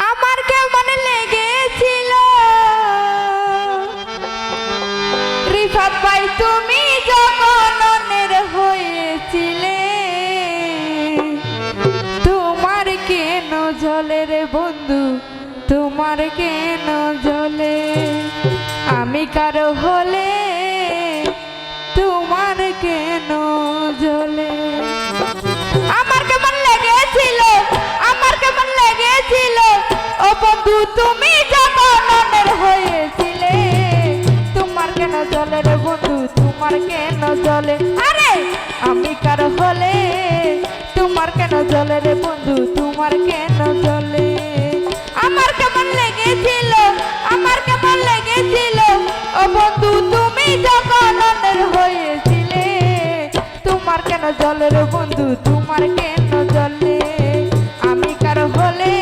আমার কেমন লেগেছিল রিফাত ভাই তুমি যখন অন্যের হয়েছিলে, তোমার কেন জ্বলে রে বন্ধু, তোমার কেন জ্বলে? আমি কারো হলে তোমার কেন জ্বলে? আমার কেমন লেগেছিল, আমার কেমন লেগেছিল ও বন্ধু তুমি যখন অন্যের হয়েছিলে, তোমার কেন জ্বলে রে বন্ধু, তোমার কেন জ্বলে? আরে আমি কারো হলে তোমার কেন জ্বলে রে বন্ধু, তোমার কেন জ্বলে? আমার কেমন লেগেছিল, আমার কেমন লেগেছিল ও বন্ধু তুমি যখন অন্যের হয়েছিলে, তোমার কেন জ্বলে রে বন্ধু, তোমার কেন জ্বলে? আমি কারো হলে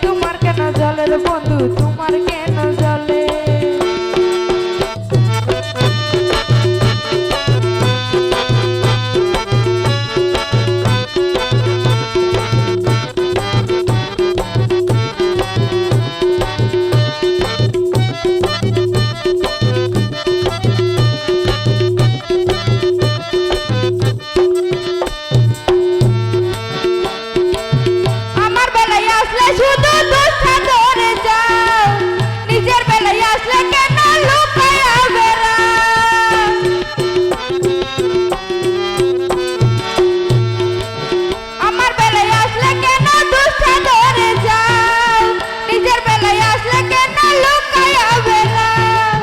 তোমার কেন জ্বলে রে বন্ধু, তোমার কেন জ্বলে? শুধু দুঃখে ধরে যাও, নিজের বেলায় আসলে কেন লুকায়া বেড়াও? আমার বেলায় আসলে কেন দুঃখে ধরে যাও, নিজের বেলায় আসলে কেন লুকায়া বেড়াও?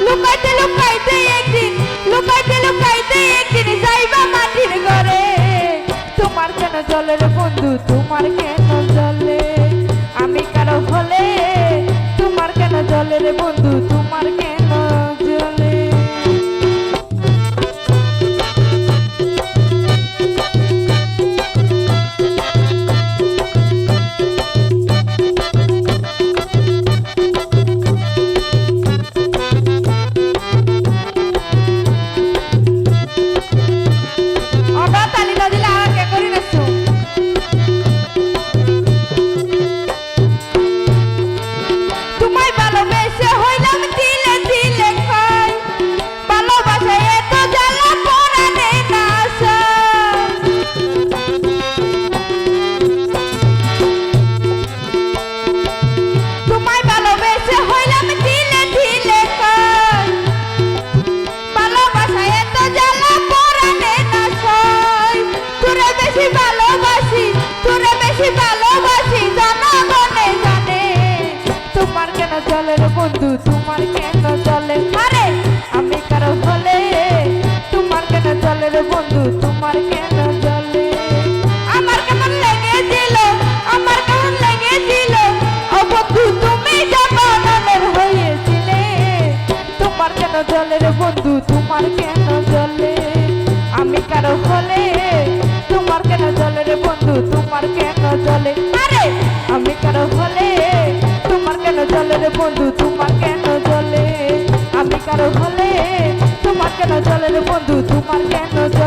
লুকাইতে লুকাইতে একদিন, লুকাইতে লুকাইতে একদিন যাইবা মাটির ঘরে, তোমার কেন জ্বলে রে বন্ধু, তোমার কেন জ্বলে? আমি কারো হলে তোমার কেন জ্বলে রে বন্ধু, তোমার কেন জ্বলে? ওটা তালি না দিলে আর কে করি না? তোমায় ভালোবেসে হইলাম দিলে দিলে খাই, ভালোবাসায় এত জ্বালা পরাণে না আসায়। তোমায় ভালোবেসে হইলাম দিলে দিলে খাই, ভালোবাসায় এত জ্বালা পরাণে না আসায়। তোরে বেশি ভালোবাসি, তোরে বেশি ভালোবাসি জনগণে জানে, তোমার কেন জ্বলে রে বন্ধু, তোমার কেন জ্বলে? আরে আমি কারো হলে তোমার কেন জ্বলে রে বন্ধু, তোমার কেন জ্বলে? আমার কেমন লেগেছিল, আমার কেমন লেগেছিল ও বন্ধু তুমি যখন অন্যের হয়েছিলে, তোমার কেন জ্বলে রে বন্ধু, তোমার কেন জ্বলে? আমি কারো হলে তোমার কেন জ্বলে রে বন্ধু, তোমার কেন জ্বলে? আরে আমি কারো হলে তোমার কেন জ্বলে রে বন্ধু, তোমার কেন জ্বলে? আমি কারো হলে তোমার কেন জ্বলে রে বন্ধু, তোমার কেন জ্বলে?